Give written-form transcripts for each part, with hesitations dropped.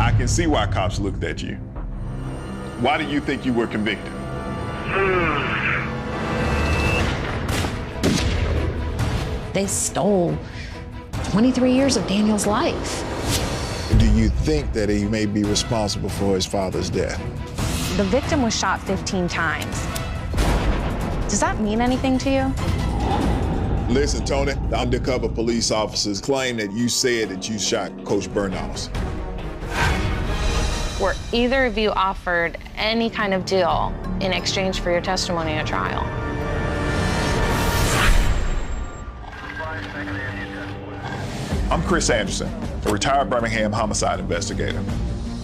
I can see why cops looked at you. Why do you think you were convicted? They stole 23 years of Daniel's life. Do you think that he may be responsible for his father's death? The victim was shot 15 times. Does that mean anything to you? Listen, Tony, the undercover police officers claim that you said that you shot Coach Bernos. Were either of you offered any kind of deal in exchange for your testimony at trial? I'm Chris Anderson, a retired Birmingham homicide investigator.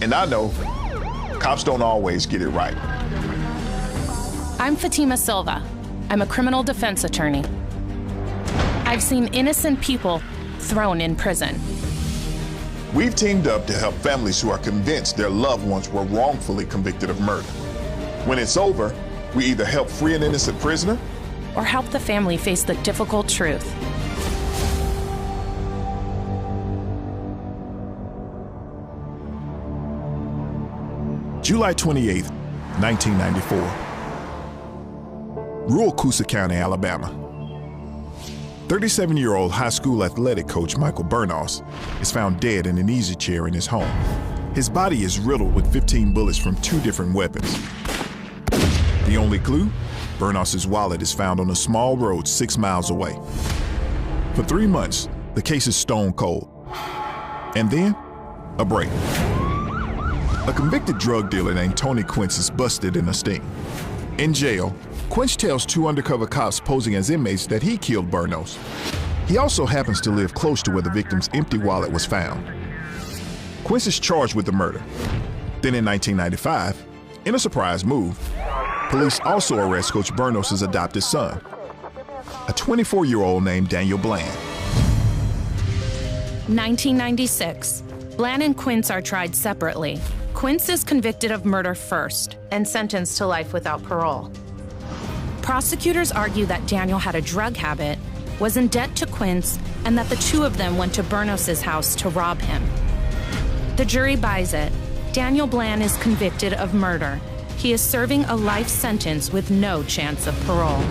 And I know cops don't always get it right. I'm Fatima Silva. I'm a criminal defense attorney. I've seen innocent people thrown in prison. We've teamed up to help families who are convinced their loved ones were wrongfully convicted of murder. When it's over, we either help free an innocent prisoner Or help the family face the difficult truth. July 28th, 1994. Rural Coosa County, Alabama. 37-year-old high school athletic coach Michael Bernos is found dead in an easy chair in his home. His body is riddled with 15 bullets from 2 different weapons. The only clue? Bernos' wallet is found on a small road 6 miles away. For 3 months, the case is stone cold. And then, a break. A convicted drug dealer named Tony Quince is busted in a sting. In jail, Quince tells 2 undercover cops posing as inmates that he killed Bernos. He also happens to live close to where the victim's empty wallet was found. Quince is charged with the murder. Then in 1995, in a surprise move, police also arrest Coach Bernos' adopted son, a 24-year-old named Daniel Bland. 1996. Bland and Quince are tried separately. Quince is convicted of murder first And sentenced to life without parole. Prosecutors argue that Daniel had a drug habit, was in debt to Quince, and that the 2 of them went to Bernos' house to rob him. The jury buys it. Daniel Bland is convicted of murder. He is serving a life sentence with no chance of parole.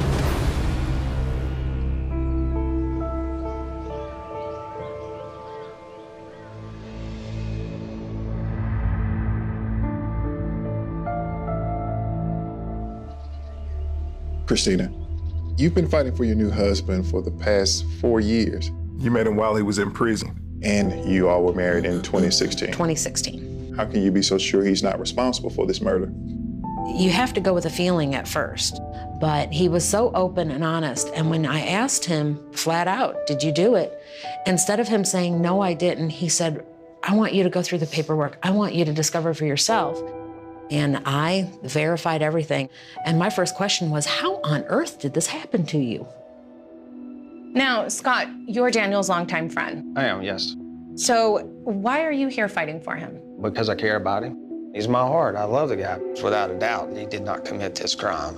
Christina, you've been fighting for your new husband for the past 4 years. You met him while he was in prison. And you all were married in 2016. 2016. How can you be so sure he's not responsible for this murder? You have to go with a feeling at first, but he was so open and honest. And when I asked him flat out, did you do it? Instead of him saying, no, I didn't, he said, I want you to go through the paperwork. I want you to discover for yourself. And I verified everything. And my first question was, how on earth did this happen to you? Now, Scott, you're Daniel's longtime friend. I am, yes. So why are you here fighting for him? Because I care about him. He's my heart. I love the guy. Without a doubt, he did not commit this crime.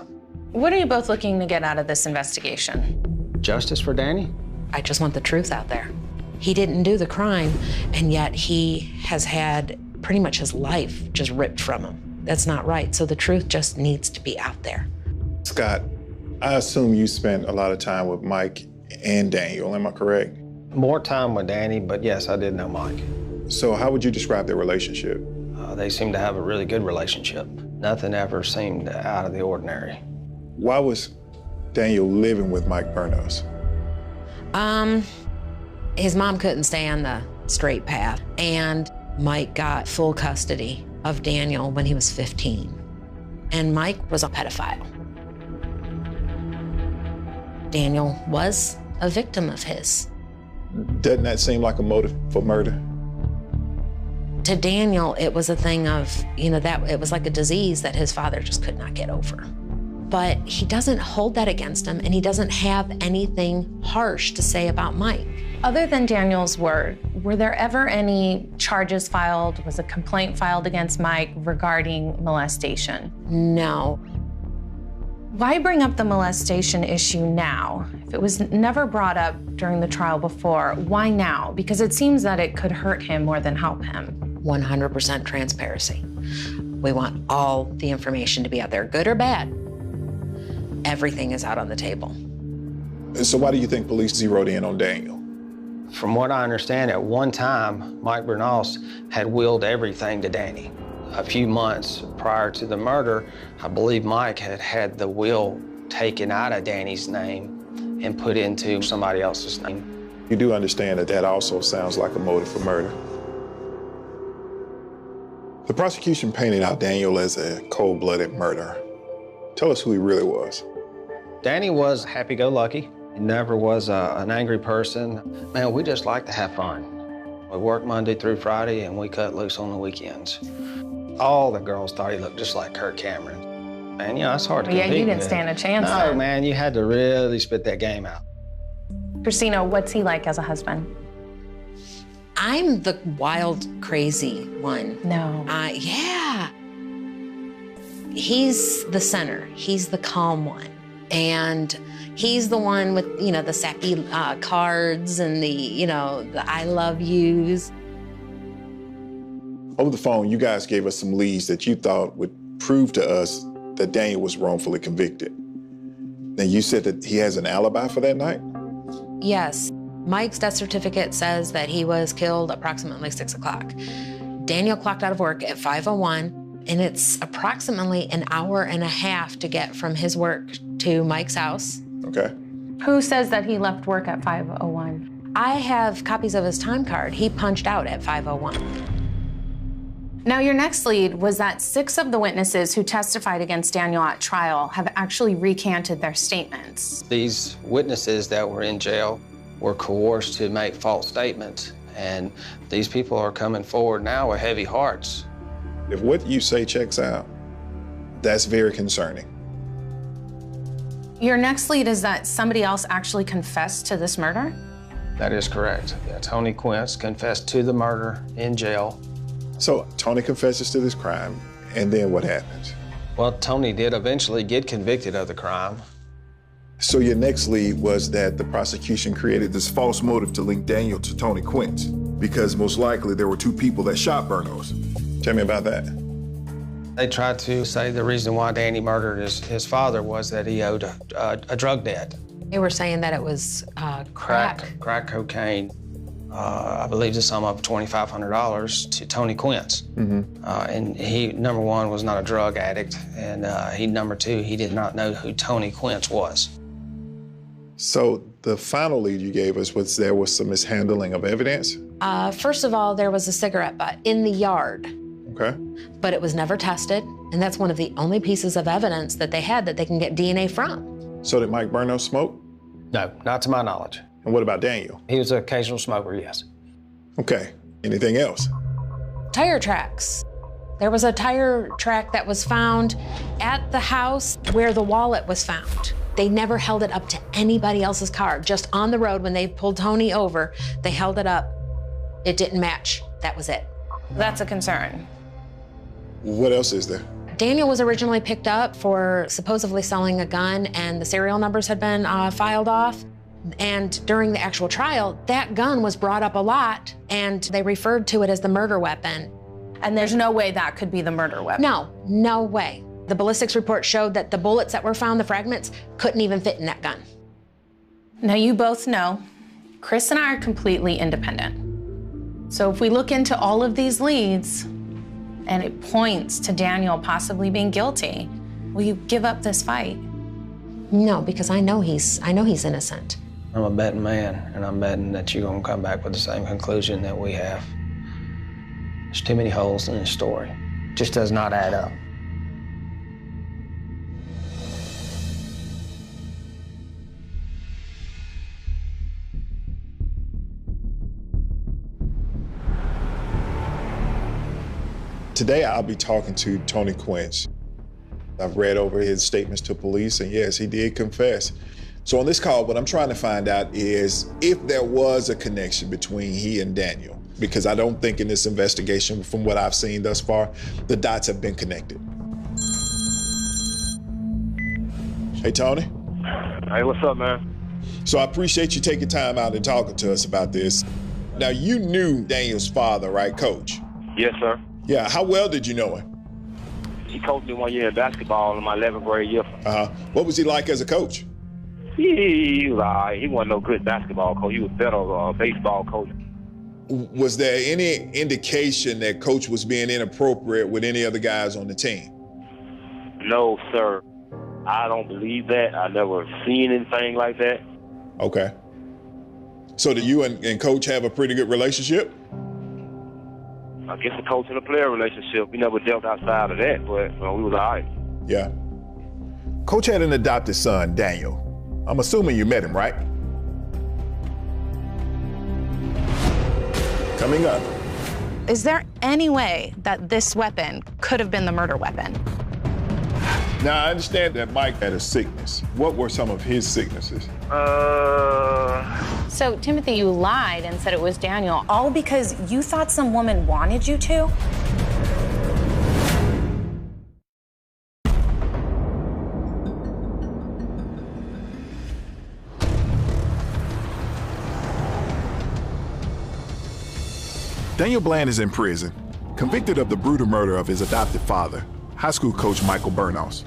What are you both looking to get out of this investigation? Justice for Danny? I just want the truth out there. He didn't do the crime, and yet he has had pretty much his life just ripped from him. That's not right. So the truth just needs to be out there. Scott, I assume you spent a lot of time with Mike and Daniel, am I correct? More time with Danny, but yes, I did know Mike. So how would you describe their relationship? They seem to have a really good relationship. Nothing ever seemed out of the ordinary. Why was Daniel living with Mike Bernos? His mom couldn't stay on the straight path, and Mike got full custody of Daniel when he was 15. And Mike was a pedophile. Daniel was a victim of his. Doesn't that seem like a motive for murder? To Daniel, it was a thing of, that it was like a disease that his father just could not get over. But he doesn't hold that against him, and he doesn't have anything harsh to say about Mike. Other than Daniel's word, were there ever any charges filed? Was a complaint filed against Mike regarding molestation? No. Why bring up the molestation issue now? If it was never brought up during the trial before, why now? Because it seems that it could hurt him more than help him. 100% transparency. We want all the information to be out there, good or bad. Everything is out on the table. So why do you think police zeroed in on Daniel? From what I understand, at one time, Mike Bernos had willed everything to Danny. A few months prior to the murder, I believe Mike had had the will taken out of Danny's name and put into somebody else's name. You do understand that that also sounds like a motive for murder. The prosecution painted out Daniel as a cold-blooded murderer. Tell us who he really was. Danny was happy-go-lucky. He never was an angry person. Man, we just like to have fun. We worked Monday through Friday, and we cut loose on the weekends. All the girls thought he looked just like Kirk Cameron. Man, you know, it's hard to compete. Yeah, you didn't stand a chance. No, man, you had to really spit that game out. Christina, what's he like as a husband? I'm the wild, crazy one. No. Yeah. He's the center. He's the calm one. And he's the one with, you know, the sappy cards and the, you know, the I love yous. Over the phone, you guys gave us some leads that you thought would prove to us that Daniel was wrongfully convicted. Now, you said that he has an alibi for that night? Yes. Mike's death certificate says that he was killed approximately 6 o'clock. Daniel clocked out of work at 5:01, and it's approximately an hour and a half to get from his work to Mike's house. Okay. Who says that he left work at 5:01? I have copies of his time card. He punched out at 5:01. Now, your next lead was that 6 of the witnesses who testified against Daniel at trial have actually recanted their statements. These witnesses that were in jail were coerced to make false statements, and these people are coming forward now with heavy hearts. If what you say checks out, that's very concerning. Your next lead is that somebody else actually confessed to this murder? That is correct. Yeah, Tony Quince confessed to the murder in jail. So Tony confesses to this crime, and then what happens? Well, Tony did eventually get convicted of the crime. So your next lead was that the prosecution created this false motive to link Daniel to Tony Quince, because most likely there were 2 people that shot Bernos. Tell me about that. They tried to say the reason why Danny murdered his father was that he owed a drug debt. They were saying that it was crack. Crack cocaine. I believe the sum of $2,500 to Tony Quince. And he, number one, was not a drug addict, and number two, he did not know who Tony Quince was. So the final lead you gave us was there was some mishandling of evidence? First of all, there was a cigarette butt in the yard. Okay. But it was never tested, and that's one of the only pieces of evidence that they had that they can get DNA from. So did Mike Bernos smoke? No, not to my knowledge. And what about Daniel? He was an occasional smoker, yes. Okay. Anything else? Tire tracks. There was a tire track that was found at the house where the wallet was found. They never held it up to anybody else's car. Just on the road when they pulled Tony over, they held it up. It didn't match. That was it. That's a concern. What else is there? Daniel was originally picked up for supposedly selling a gun, and the serial numbers had been filed off. And during the actual trial, that gun was brought up a lot, and they referred to it as the murder weapon. And there's no way that could be the murder weapon? No, no way. The ballistics report showed that the bullets that were found, the fragments, couldn't even fit in that gun. Now, you both know, Chris and I are completely independent. So if we look into all of these leads, and it points to Daniel possibly being guilty, will you give up this fight? No, because I know he's innocent. I'm a betting man, and I'm betting that you're gonna come back with the same conclusion that we have. There's too many holes in this story. It just does not add up. Today, I'll be talking to Tony Quince. I've read over his statements to police, and yes, he did confess. So on this call, what I'm trying to find out is if there was a connection between he and Daniel, because I don't think in this investigation, from what I've seen thus far, the dots have been connected. Hey, Tony. Hey, what's up, man? So I appreciate you taking time out and talking to us about this. Now, you knew Daniel's father, right, Coach? Yes, sir. Yeah, how well did you know him? He coached me 1 year in basketball in my 11th grade year. What was he like as a coach? He was all right. He wasn't no good basketball coach. He was better baseball coach. Was there any indication that coach was being inappropriate with any other guys on the team? No, sir. I don't believe that. I never seen anything like that. Okay. So do you and coach have a pretty good relationship? I guess a coach and a player relationship. We never dealt outside of that, but we was all right. Yeah. Coach had an adopted son, Daniel. I'm assuming you met him, right? Coming up. Is there any way that this weapon could have been the murder weapon? Now, I understand that Mike had a sickness. What were some of his sicknesses? So, Timothy, you lied and said it was Daniel, all because you thought some woman wanted you to? Daniel Bland is in prison, convicted of the brutal murder of his adopted father, high school coach Michael Bernos.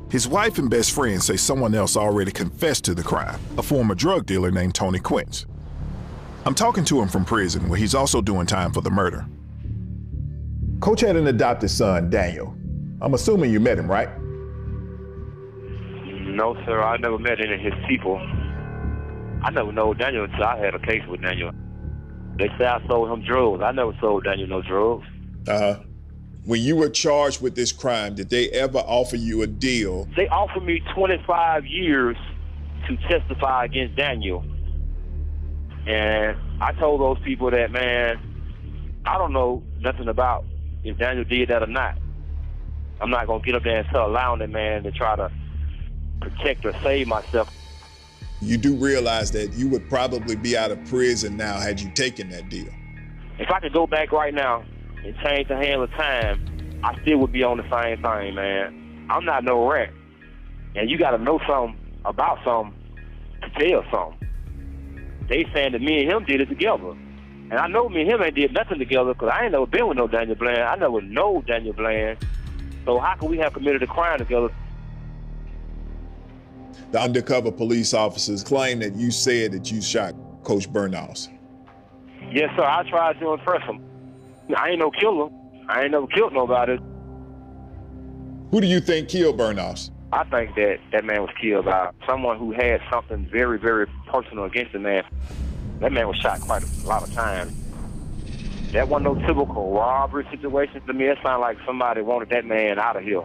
His wife and best friend say someone else already confessed to the crime, a former drug dealer named Tony Quince. I'm talking to him from prison, where he's also doing time for the murder. Coach had an adopted son, Daniel. I'm assuming you met him, right? No, sir. I never met any of his people. I never know Daniel until I had a case with Daniel. They say I sold him drugs. I never sold Daniel no drugs. When you were charged with this crime, did they ever offer you a deal? They offered me 25 years to testify against Daniel. And I told those people that, man, I don't know nothing about if Daniel did that or not. I'm not going to get up there and start allowing that man to try to protect or save myself. You do realize that you would probably be out of prison now had you taken that deal. If I could go back right now and change the hand of time, I still would be on the same thing, man. I'm not no rat. And you got to know something about something to tell something. They saying that me and him did it together. And I know me and him ain't did nothing together because I ain't never been with no Daniel Bland. I never know Daniel Bland. So how could we have committed a crime together? The undercover police officers claim that you said that you shot Coach Bernos. Yes, sir. I tried to impress him. I ain't no killer. I ain't never killed nobody. Who do you think killed Bernos? I think that that man was killed by someone who had something very, very personal against the man. That man was shot quite a lot of times. That wasn't no typical robbery situation. To me, it sounded like somebody wanted that man out of here.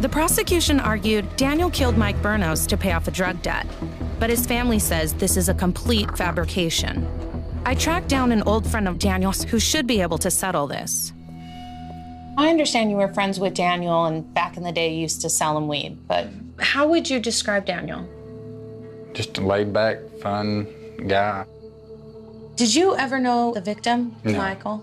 The prosecution argued Daniel killed Mike Bernos to pay off a drug debt, but his family says this is a complete fabrication. I tracked down an old friend of Daniel's who should be able to settle this. I understand you were friends with Daniel and back in the day you used to sell him weed, but how would you describe Daniel? Just a laid-back, fun guy. Did you ever know the victim, No. Michael?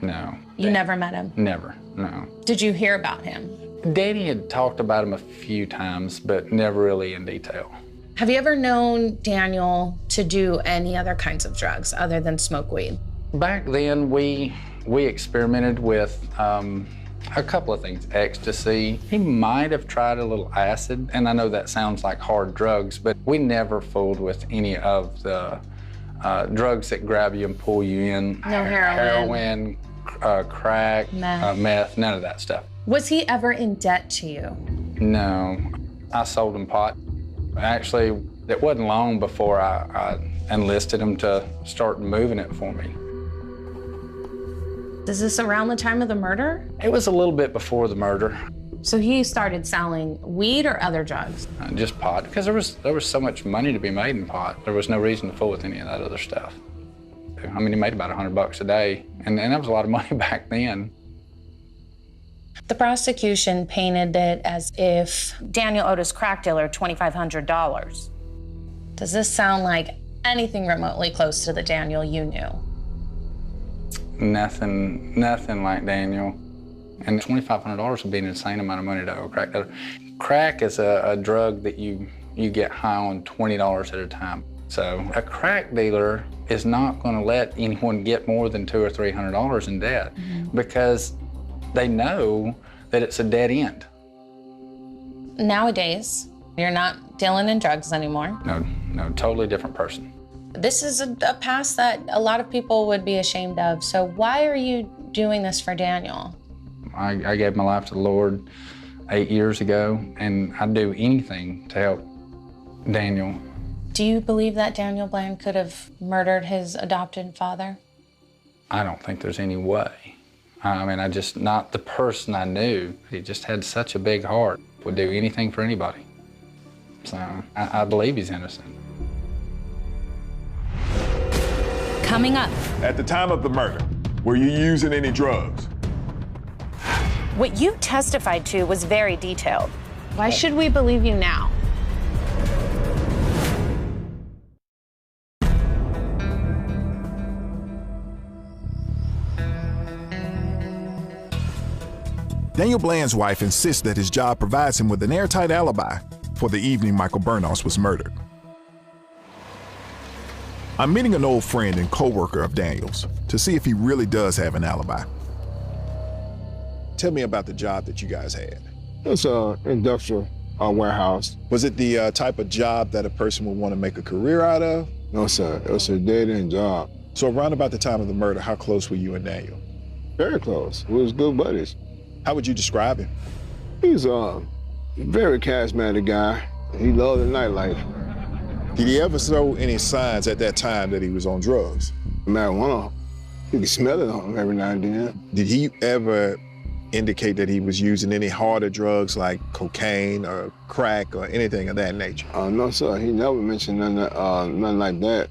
No. You never met him? Never, no. Did you hear about him? Danny had talked about him a few times, but never really in detail. Have you ever known Daniel to do any other kinds of drugs other than smoke weed? Back then, we experimented with a couple of things. Ecstasy. He might have tried a little acid, and I know that sounds like hard drugs, but we never fooled with any of the drugs that grab you and pull you in. No heroin. Heroin, crack, meth, none of that stuff. Was he ever in debt to you? No. I sold him pot. Actually, it wasn't long before I enlisted him to start moving it for me. Is this around the time of the murder? It was a little bit before the murder. So he started selling weed or other drugs? Just pot, because there was so much money to be made in pot. There was no reason to fool with any of that other stuff. I mean, he made about $100 a day, and that was a lot of money back then. The prosecution painted it as if Daniel owed his crack dealer $2,500. Does this sound like anything remotely close to the Daniel you knew? Nothing like Daniel. And $2,500 would be an insane amount of money to owe a crack dealer. Crack is a drug that you get high on $20 at a time. So a crack dealer is not going to let anyone get more than $200 or $300 in debt because they know that it's a dead end. Nowadays, you're not dealing in drugs anymore. No, totally different person. This is a past that a lot of people would be ashamed of. So why are you doing this for Daniel? I gave my life to the Lord 8 years ago, and I'd do anything to help Daniel. Do you believe that Daniel Bland could have murdered his adopted father? I don't think there's any way. I mean, not the person I knew. He just had such a big heart, would do anything for anybody. So I believe he's innocent. Coming up. At the time of the murder, were you using any drugs? What you testified to was very detailed. Why should we believe you now? Daniel Bland's wife insists that his job provides him with an airtight alibi for the evening Michael Bernos was murdered. I'm meeting an old friend and co-worker of Daniel's to see if he really does have an alibi. Tell me about the job that you guys had. It's an industrial warehouse. Was it the type of job that a person would want to make a career out of? No, sir. It was a dead-end job. So around about the time of the murder, how close were you and Daniel? Very close. We was good buddies. How would you describe him? He's a very charismatic guy. He loved the nightlife. Did he ever show any signs at that time that he was on drugs? Marijuana, you could smell it on him every now and then. Did he ever indicate that he was using any harder drugs like cocaine or crack or anything of that nature? No, sir. He never mentioned nothing like that.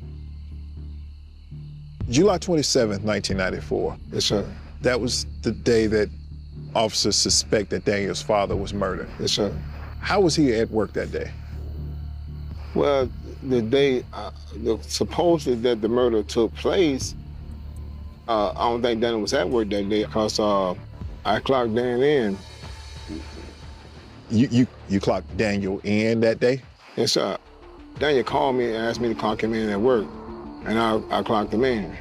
July 27th, 1994. Yes, sir. That was the day that officers suspect that Daniel's father was murdered. Yes, sir. How was he at work that day? Well, the day supposedly that the murder took place, I don't think Daniel was at work that day because I clocked Dan in. You clocked Daniel in that day? Yes, sir. Daniel called me and asked me to clock him in at work, and I clocked him in.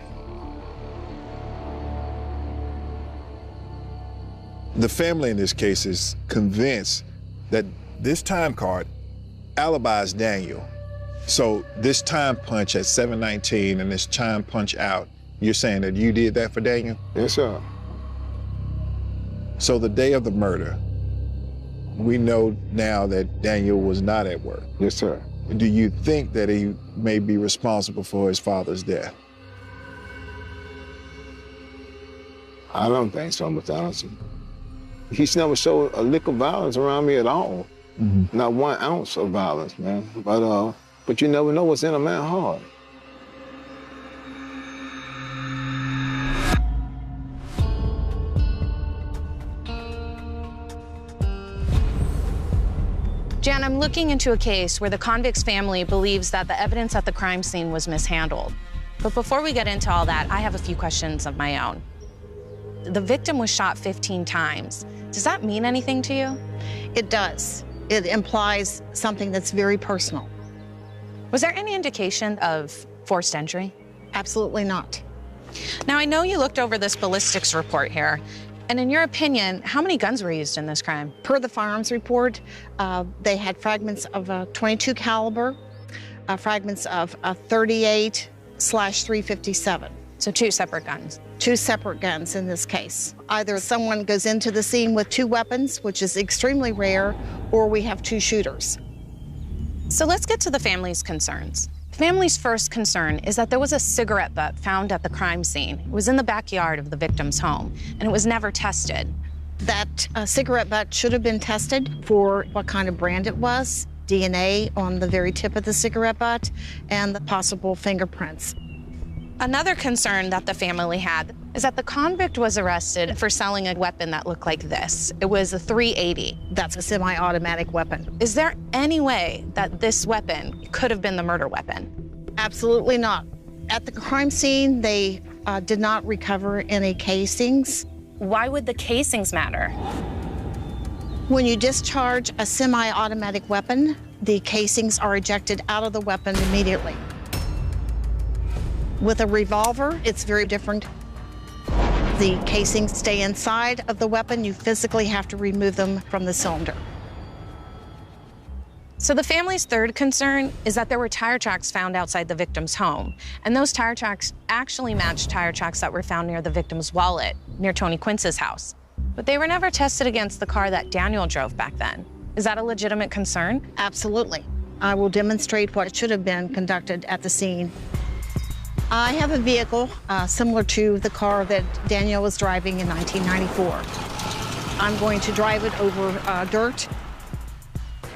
The family in this case is convinced that this time card alibis Daniel. So this time punch at 7:19 and this time punch out, you're saying that you did that for Daniel? Yes, sir. So the day of the murder, we know now that Daniel was not at work. Yes, sir. Do you think that he may be responsible for his father's death? I don't think so, Mr. Allison. He's never showed a lick of violence around me at all. Mm-hmm. Not 1 ounce of violence, man. But you never know what's in a man's heart. Jan, I'm looking into a case where the convict's family believes that the evidence at the crime scene was mishandled. But before we get into all that, I have a few questions of my own. The victim was shot 15 times. Does that mean anything to you? It does. It implies something that's very personal. Was there any indication of forced entry? Absolutely not. Now, I know you looked over this ballistics report here, and in your opinion, how many guns were used in this crime? Per the firearms report, they had fragments of a .22 caliber, fragments of a .38/357. So 2 separate guns. 2 separate guns in this case. Either someone goes into the scene with 2 weapons, which is extremely rare, or we have 2 shooters. So let's get to the family's concerns. The family's first concern is that there was a cigarette butt found at the crime scene. It was in the backyard of the victim's home, and it was never tested. That cigarette butt should have been tested for what kind of brand it was, DNA on the very tip of the cigarette butt, and the possible fingerprints. Another concern that the family had is that the convict was arrested for selling a weapon that looked like this. It was a .380. That's a semi-automatic weapon. Is there any way that this weapon could have been the murder weapon? Absolutely not. At the crime scene, they did not recover any casings. why would the casings matter? When you discharge a semi-automatic weapon, the casings are ejected out of the weapon immediately. With a revolver, it's very different. The casings stay inside of the weapon. You physically have to remove them from the cylinder. So the family's third concern is that there were tire tracks found outside the victim's home. And those tire tracks actually matched tire tracks that were found near the victim's wallet, near Tony Quince's house. But they were never tested against the car that Daniel drove back then. Is that a legitimate concern? Absolutely. I will demonstrate what should have been conducted at the scene. I have a vehicle similar to the car that Daniel was driving in 1994. I'm going to drive it over dirt,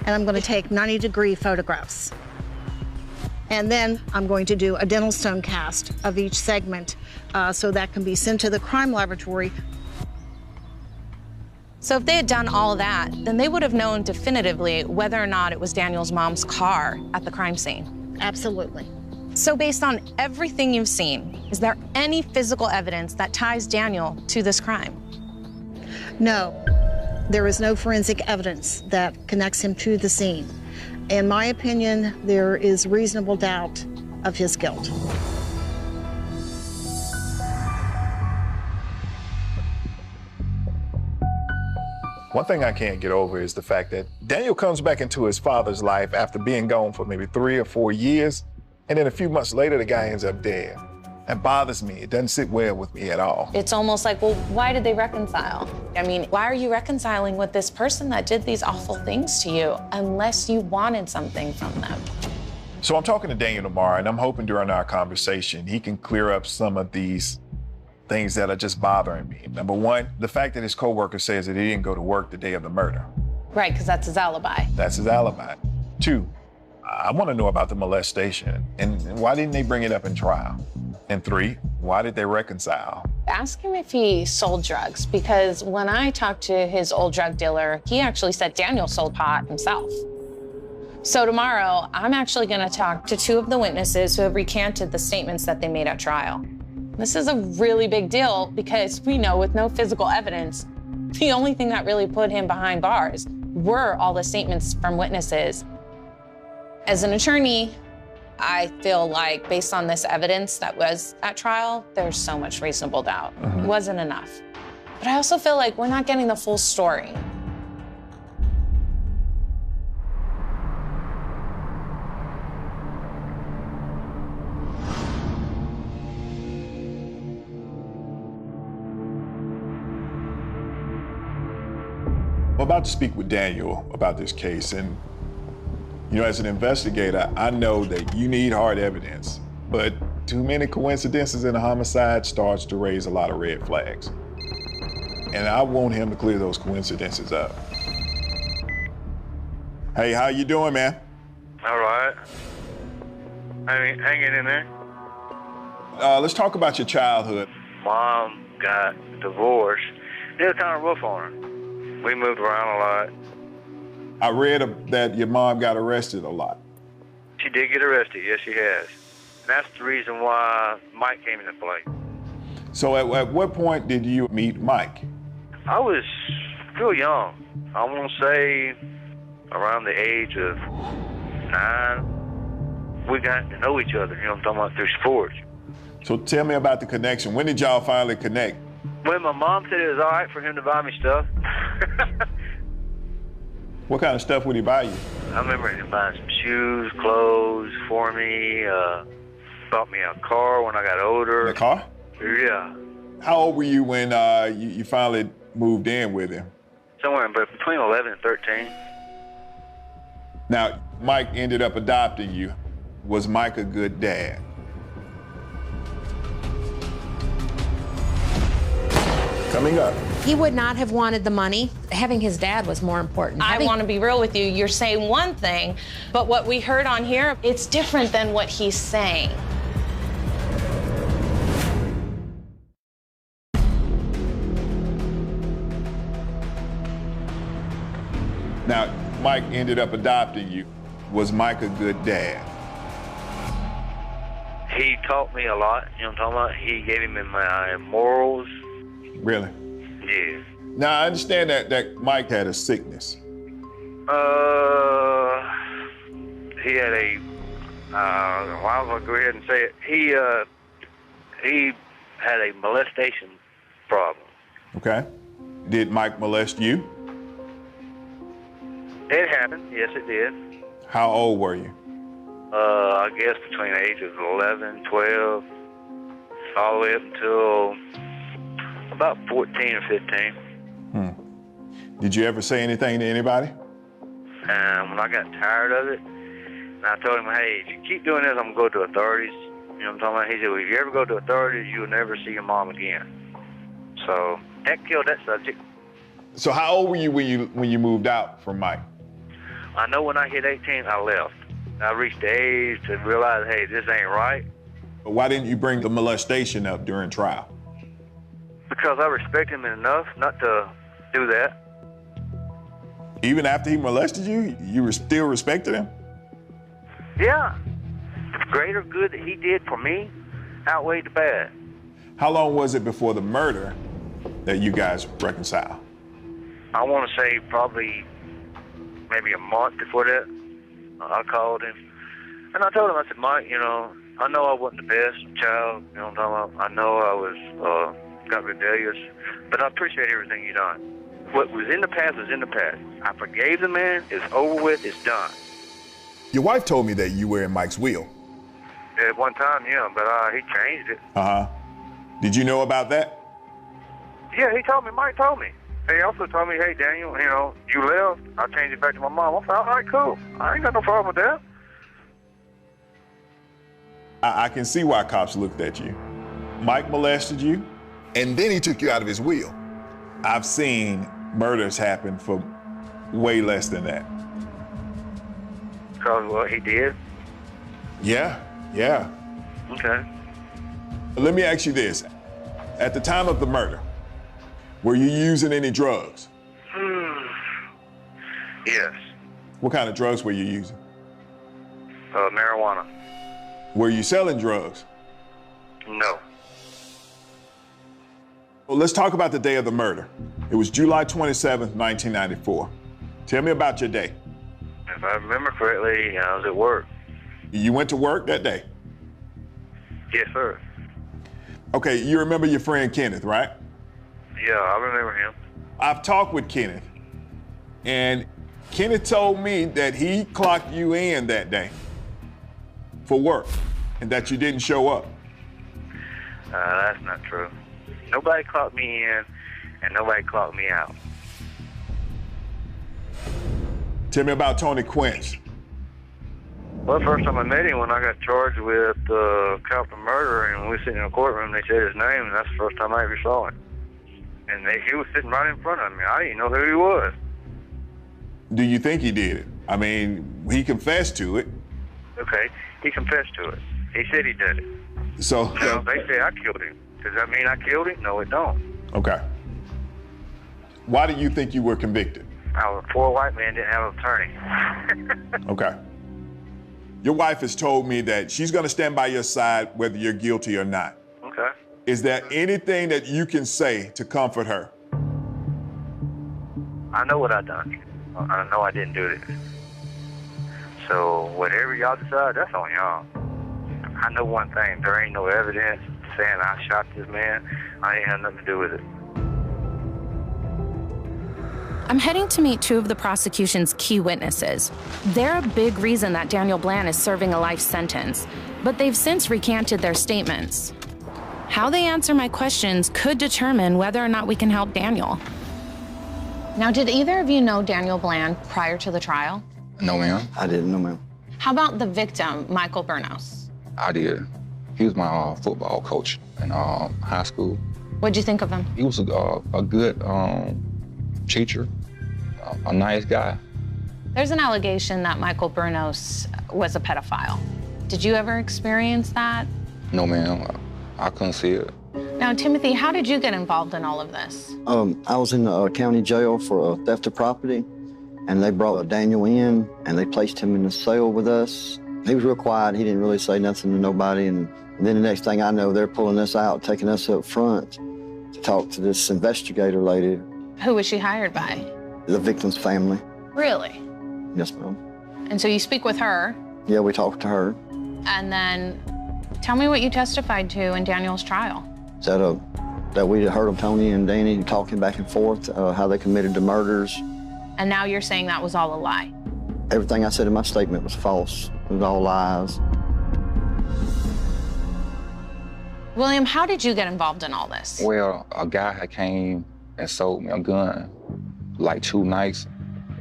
and I'm going to take 90-degree photographs. And then I'm going to do a dental stone cast of each segment so that can be sent to the crime laboratory. So if they had done all that, then they would have known definitively whether or not it was Daniel's mom's car at the crime scene. Absolutely. So based on everything you've seen, is there any physical evidence that ties Daniel to this crime? No, there is no forensic evidence that connects him to the scene. In my opinion, there is reasonable doubt of his guilt. One thing I can't get over is the fact that Daniel comes back into his father's life after being gone for maybe 3 or 4 years, and then a few months later, the guy ends up dead. That bothers me. It doesn't sit well with me at all. It's almost like, well, why did they reconcile? I mean, why are you reconciling with this person that did these awful things to you unless you wanted something from them? So I'm talking to Daniel tomorrow, and I'm hoping during our conversation, he can clear up some of these things that are just bothering me. Number one, the fact that his coworker says that he didn't go to work the day of the murder. Right, because that's his alibi. That's his alibi. 2, I want to know about the molestation, and why didn't they bring it up in trial? And 3, why did they reconcile? Ask him if he sold drugs, because when I talked to his old drug dealer, he actually said Daniel sold pot himself. So tomorrow, I'm actually going to talk to 2 of the witnesses who have recanted the statements that they made at trial. This is a really big deal because we know with no physical evidence, the only thing that really put him behind bars were all the statements from witnesses. As an attorney, I feel like based on this evidence that was at trial, there's so much reasonable doubt. It wasn't enough. But I also feel like we're not getting the full story. I'm about to speak with Daniel about this case, and you know, as an investigator, I know that you need hard evidence, but too many coincidences in a homicide starts to raise a lot of red flags. And I want him to clear those coincidences up. Hey, how you doing, man? All right. Hanging in there. Let's talk about your childhood. Mom got divorced. It was kind of rough on her. We moved around a lot. I read that your mom got arrested a lot. She did get arrested, yes, she has. And that's the reason why Mike came into play. So at what point did you meet Mike? I was still young. I want to say around the age of 9. We got to know each other, you know what I'm talking about, through sports. So tell me about the connection. When did y'all finally connect? When my mom said it was all right for him to buy me stuff. What kind of stuff would he buy you? I remember him buying some shoes, clothes for me, bought me a car when I got older. A car? Yeah. How old were you when you finally moved in with him? Somewhere between 11 and 13. Now, Mike ended up adopting you. Was Mike a good dad? Coming up. He would not have wanted the money. Having his dad was more important. I want to be real with you. You're saying one thing, but what we heard on here, it's different than what he's saying. Now, Mike ended up adopting you. Was Mike a good dad? He taught me a lot, you know what I'm talking about? He gave me my morals. Really? Yes. Now, I understand that Mike had a sickness. He had a, well, I'm going to go ahead and say it. He had a molestation problem. Okay. Did Mike molest you? It happened. Yes, it did. How old were you? I guess between the ages of 11, 12, all the way up until about 14 or 15. Did you ever say anything to anybody? And when I got tired of it, and I told him, hey, if you keep doing this, I'm going to go to authorities. You know what I'm talking about? He said, well, if you ever go to authorities, you'll never see your mom again. So that killed that subject. So how old were you when you moved out from Mike? I know when I hit 18, I left. I reached the age to realize, hey, this ain't right. But why didn't you bring the molestation up during trial? Because I respect him enough not to do that. Even after he molested you, you still respected him? Yeah. The greater good that he did for me outweighed the bad. How long was it before the murder that you guys reconciled? I want to say probably maybe a month before that. I called him, and I told him, I said, Mike, you know I wasn't the best child, you know what I'm talking about? I know I was, got rebellious, but I appreciate everything you done. What was in the past was in the past. I forgave the man, it's over with, it's done. Your wife told me that you were in Mike's will. At one time, yeah, but he changed it. Uh-huh. Did you know about that? Yeah, he told me, Mike told me. He also told me, hey, Daniel, you know, you left, I changed it back to my mom. I said, all right, cool. I ain't got no problem with that. I can see why cops looked at you. Mike molested you, and then he took you out of his will. I've seen murders happen for way less than that. Because what he did? Yeah. Okay. Let me ask you this. At the time of the murder, were you using any drugs? Yes. What kind of drugs were you using? Marijuana. Were you selling drugs? No. Well, let's talk about the day of the murder. It was July 27th, 1994. Tell me about your day. If I remember correctly, I was at work. You went to work that day? Yes, sir. Okay, you remember your friend Kenneth, right? Yeah, I remember him. I've talked with Kenneth, and Kenneth told me that he clocked you in that day for work and that you didn't show up. That's not true. Nobody clocked me in, and nobody clocked me out. Tell me about Tony Quince. Well, the first time I met him, when I got charged with capital murder, and we were sitting in a courtroom, they said his name, and that's the first time I ever saw him. And he was sitting right in front of me. I didn't know who he was. Do you think he did it? I mean, he confessed to it. Okay, he confessed to it. He said he did it. So Now, they say I killed him. Does that mean I killed him? No, it don't. Okay. Why do you think you were convicted? I was a poor white man, didn't have an attorney. Okay. Your wife has told me that she's going to stand by your side whether you're guilty or not. Okay. Is there anything that you can say to comfort her? I know what I done. I know I didn't do it. So whatever y'all decide, that's on y'all. I know one thing, there ain't no evidence saying I shot this man. I ain't had nothing to do with it. I'm heading to meet two of the prosecution's key witnesses. They're a big reason that Daniel Bland is serving a life sentence, but they've since recanted their statements. How they answer my questions could determine whether or not we can help Daniel. Now, did either of you know Daniel Bland prior to the trial? No, ma'am. I didn't know, ma'am. How about the victim, Michael Bernos? I did. He was my football coach in high school. What'd you think of him? He was a good teacher, a nice guy. There's an allegation that Michael Bernos was a pedophile. Did you ever experience that? No, ma'am. I couldn't see it. Now, Timothy, how did you get involved in all of this? I was in the county jail for theft of property, and they brought Daniel in, and they placed him in the cell with us. He was real quiet. He didn't really say nothing to nobody, and then the next thing I know, they're pulling us out, taking us up front, to talk to this investigator lady. Who was she hired by? The victim's family. Really? Yes, ma'am. And so you speak with her. Yeah, we talked to her. And then tell me what you testified to in Daniel's trial. That we heard of Tony and Danny talking back and forth, how they committed the murders. And now you're saying that was all a lie? Everything I said in my statement was false. It was all lies. William, how did you get involved in all this? Well, a guy had came and sold me a gun like 2 nights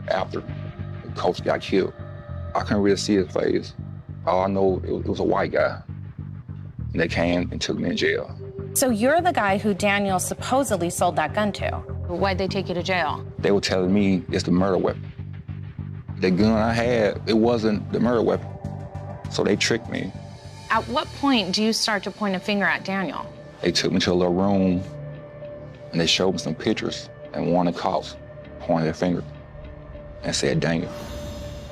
after the coach got killed. I couldn't really see his face. All I know, it was a white guy. And they came and took me in jail. So you're the guy who Daniel supposedly sold that gun to. Why'd they take you to jail? They were telling me it's the murder weapon. The gun I had, it wasn't the murder weapon. So they tricked me. At what point do you start to point a finger at Daniel? They took me to a little room and they showed me some pictures, and one of the cops pointed their finger and said, Daniel.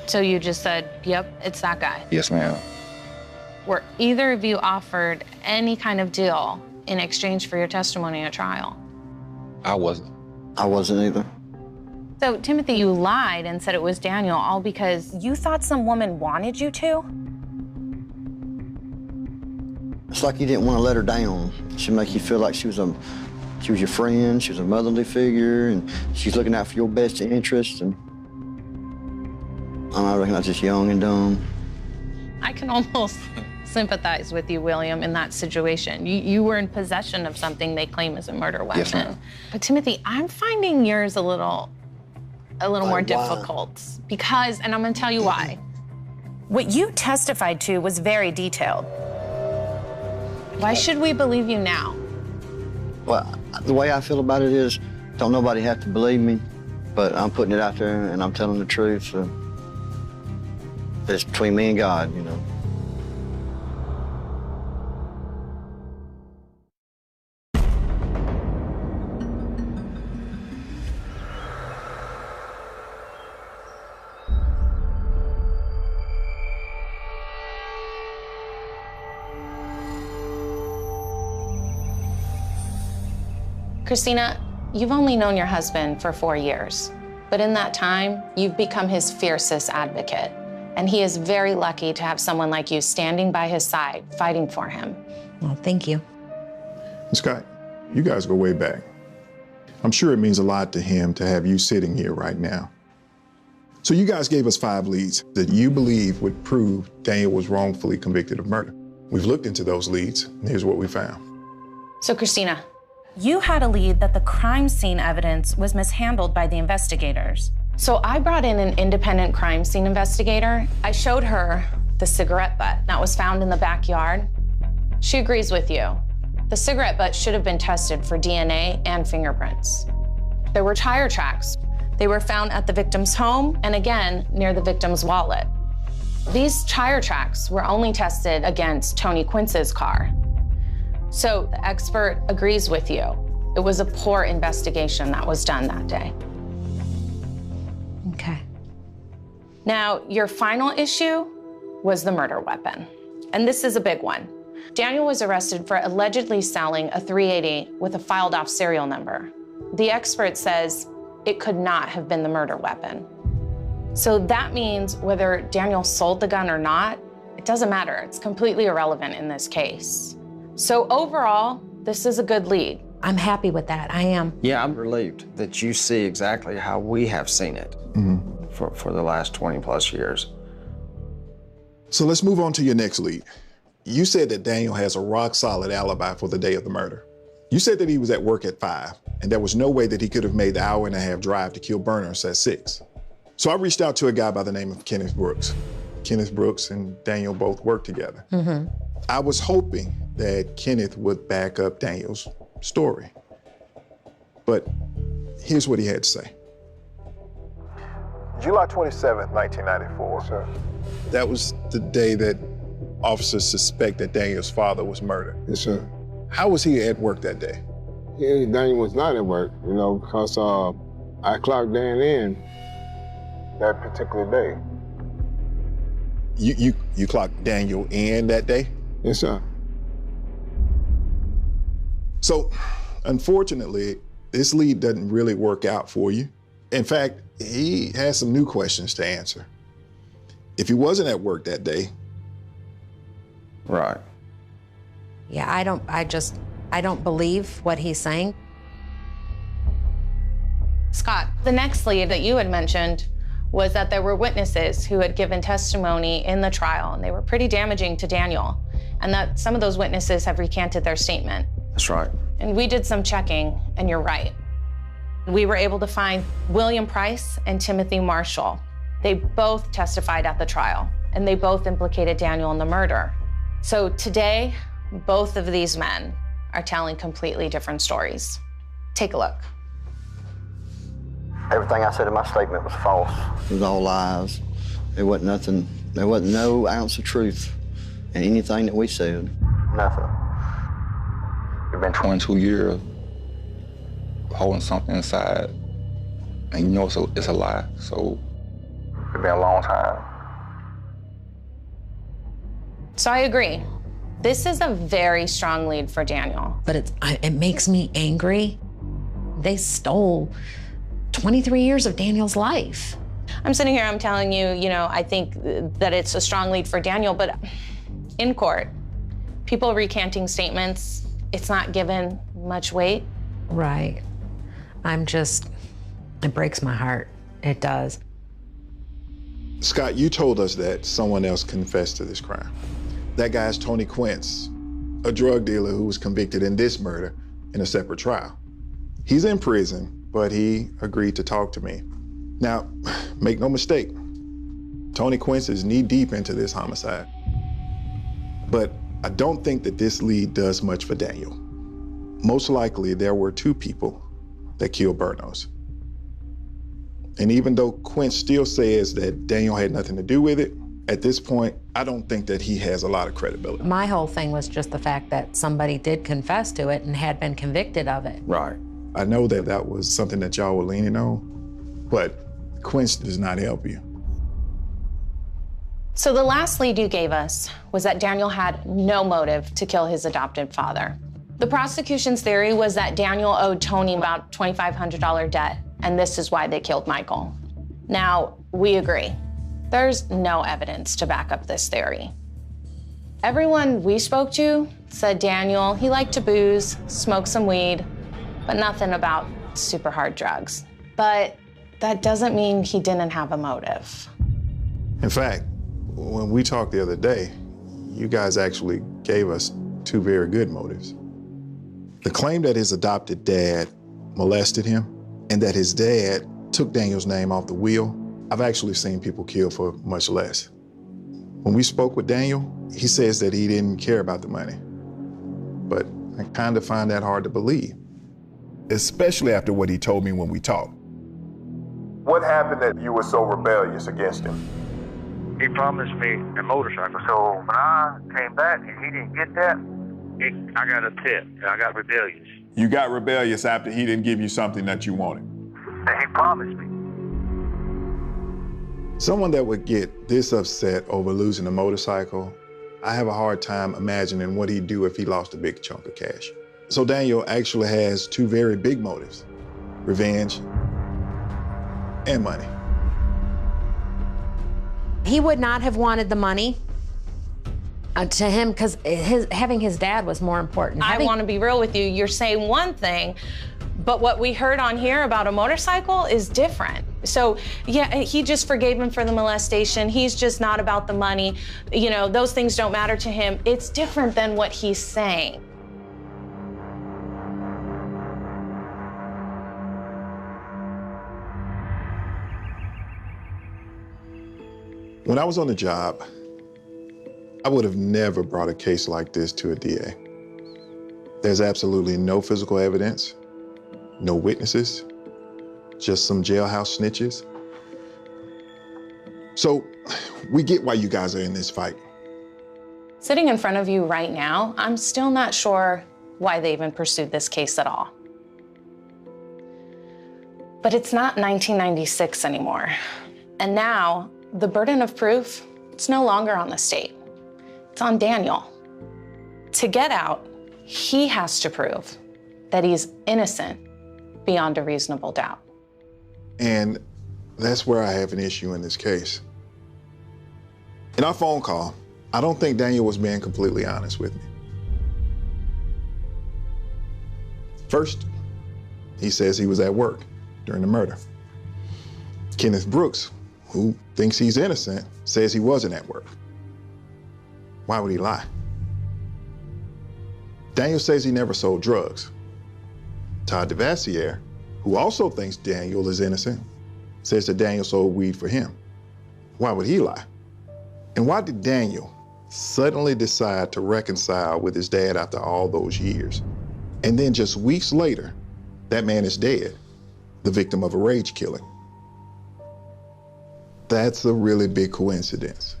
So you just said, yep, it's that guy. Yes, ma'am. Were either of you offered any kind of deal in exchange for your testimony at trial? I wasn't. I wasn't either. So, Timothy, you lied and said it was Daniel all because You thought some woman wanted you to? It's like you didn't want to let her down. She'd make you feel like she was your friend, she was a motherly figure, and she's looking out for your best interests. And I reckon I was just young and dumb. I can almost sympathize with you, William, in that situation. You were in possession of something they claim is a murder weapon. Yes, ma'am. But Timothy, I'm finding yours a little more difficult because, and I'm gonna tell you why. What you testified to was very detailed. Why should we believe you now? Well, the way I feel about it is, don't nobody have to believe me, but I'm putting it out there and I'm telling the truth. So it's between me and God, you know. Christina, you've only known your husband for 4 years, but in that time, you've become his fiercest advocate. And he is very lucky to have someone like you standing by his side, fighting for him. Well, thank you. Scott, you guys go way back. I'm sure it means a lot to him to have you sitting here right now. So you guys gave us 5 leads that you believe would prove Daniel was wrongfully convicted of murder. We've looked into those leads, and here's what we found. So, Christina, You had a lead that the crime scene evidence was mishandled by the investigators. so I brought in an independent crime scene investigator. I showed her the cigarette butt that was found in the backyard. She agrees with you. The cigarette butt should have been tested for DNA and fingerprints. There were tire tracks. They were found at the victim's home and again near the victim's wallet. These tire tracks were only tested against Tony Quince's car. So the expert agrees with you. It was a poor investigation that was done that day. Okay. Now, your final issue was the murder weapon. And this is a big one. Daniel was arrested for allegedly selling a .380 with a filed off serial number. The expert says it could not have been the murder weapon. So that means whether Daniel sold the gun or not, it doesn't matter. It's completely irrelevant in this case. So overall, this is a good lead. I'm happy with that. I am. Yeah, I'm relieved that you see exactly how we have seen it for the last 20 plus years. So let's move on to your next lead. You said that Daniel has a rock-solid alibi for the day of the murder. You said that he was at work at 5, and there was no way that he could have made the hour-and-a-half drive to kill Bernos at 6. So I reached out to a guy by the name of Kenneth Brooks. Kenneth Brooks and Daniel both worked together. I was hoping that Kenneth would back up Daniel's story. But here's what he had to say. July 27th, 1994. Sir. That was the day that officers suspect that Daniel's father was murdered. Yes, sir. How was he at work that day? Yeah, Daniel was not at work, you know, because I clocked Dan in that particular day. You clocked Daniel in that day? Yes, sir. So unfortunately, this lead doesn't really work out for you. In fact, he has some new questions to answer. If he wasn't at work that day. Right. Yeah, I don't believe what he's saying. Scott, the next lead that you had mentioned was that there were witnesses who had given testimony in the trial, and they were pretty damaging to Daniel, and that some of those witnesses have recanted their statement. That's right. And we did some checking, and you're right. We were able to find William Price and Timothy Marshall. They both testified at the trial, and they both implicated Daniel in the murder. So today, both of these men are telling completely different stories. Take a look. Everything I said in my statement was false. It was all lies. There wasn't nothing, there wasn't no ounce of truth in anything that we said. Nothing. It's been 22 years holding something inside, and you know it's a lie, so it's been a long time. So I agree. This is a very strong lead for Daniel. But it makes me angry. They stole 23 years of Daniel's life. I'm sitting here, I'm telling you, I think that it's a strong lead for Daniel, but in court, people recanting statements, it's not given much weight. Right. It breaks my heart. It does. Scott, you told us that someone else confessed to this crime. That guy's Tony Quince, a drug dealer who was convicted in this murder in a separate trial. He's in prison, but he agreed to talk to me. Now, make no mistake, Tony Quince is knee-deep into this homicide. But I don't think that this lead does much for Daniel. Most likely, there were two people that killed Bernos. And even though Quince still says that Daniel had nothing to do with it, at this point, I don't think that he has a lot of credibility. My whole thing was just the fact that somebody did confess to it and had been convicted of it. Right. I know that that was something that y'all were leaning on, but Quince does not help you. So the last lead you gave us was that Daniel had no motive to kill his adopted father. The prosecution's theory was that Daniel owed Tony about $2,500 debt, and this is why they killed Michael. Now, we agree. There's no evidence to back up this theory. Everyone we spoke to said Daniel, he liked to booze, smoke some weed, but nothing about super hard drugs. But that doesn't mean he didn't have a motive. In fact, when we talked the other day, you guys actually gave us two very good motives. The claim that his adopted dad molested him and that his dad took Daniel's name off the will, I've actually seen people killed for much less. When we spoke with Daniel, he says that he didn't care about the money. But I kind of find that hard to believe, especially after what he told me when we talked. What happened that you were so rebellious against him? He promised me a motorcycle, so when I came back and he didn't get that, I got upset and I got rebellious. You got rebellious after he didn't give you something that you wanted. And he promised me. Someone that would get this upset over losing a motorcycle, I have a hard time imagining what he'd do if he lost a big chunk of cash. So Daniel actually has two very big motives: revenge and money. He would not have wanted the money to him because having his dad was more important. I want to be real with you. You're saying one thing, but what we heard on here about a motorcycle is different. So, yeah, he just forgave him for the molestation. He's just not about the money. You know, those things don't matter to him. It's different than what he's saying. When I was on the job, I would have never brought a case like this to a DA. There's absolutely no physical evidence, no witnesses, just some jailhouse snitches. So we get why you guys are in this fight. Sitting in front of you right now, I'm still not sure why they even pursued this case at all. But it's not 1996 anymore. And now, the burden of proof, it's no longer on the state. It's on Daniel. To get out, he has to prove that he's innocent beyond a reasonable doubt. And that's where I have an issue in this case. In our phone call, I don't think Daniel was being completely honest with me. First, he says he was at work during the murder. Kenneth Brooks, who thinks he's innocent, says he wasn't at work. Why would he lie? Daniel says he never sold drugs. Todd DeVassiere, who also thinks Daniel is innocent, says that Daniel sold weed for him. Why would he lie? And why did Daniel suddenly decide to reconcile with his dad after all those years? And then just weeks later, that man is dead, the victim of a rage killing. That's a really big coincidence.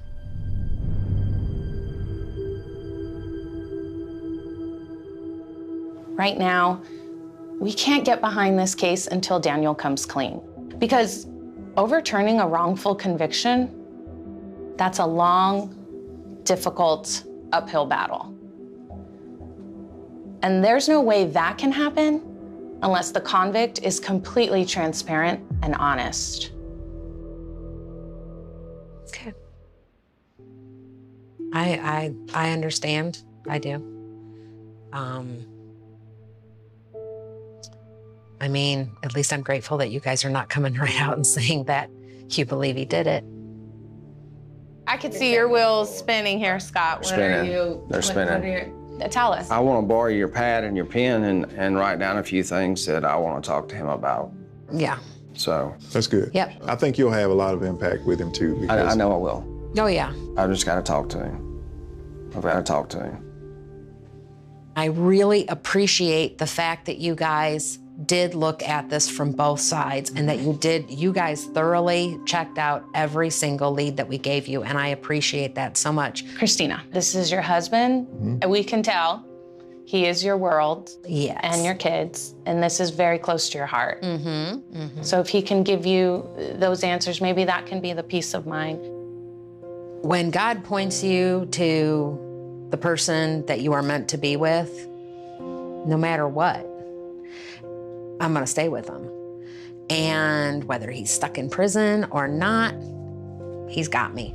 Right now, we can't get behind this case until Daniel comes clean. Because overturning a wrongful conviction, that's a long, difficult, uphill battle. And there's no way that can happen unless the convict is completely transparent and honest. Okay. I understand. I do. I mean, at least I'm grateful that you guys are not coming right out and saying that you believe he did it. I could see your wheels spinning here, Scott. They're spinning. Tell us. I want to borrow your pad and your pen and write down a few things that I want to talk to him about. Yeah. So. That's good. Yep. I think you'll have a lot of impact with him too. I know I will. Oh, yeah. I just got to talk to him. I've got to talk to him. I really appreciate the fact that you guys did look at this from both sides and that you guys thoroughly checked out every single lead that we gave you, and I appreciate that so much. Christina, this is your husband, and we can tell he is your world. Yes. And your kids, and this is very close to your heart. So if he can give you those answers, maybe that can be the peace of mind. When God points you to the person that you are meant to be with, no matter what, I'm gonna stay with him. And whether he's stuck in prison or not, he's got me.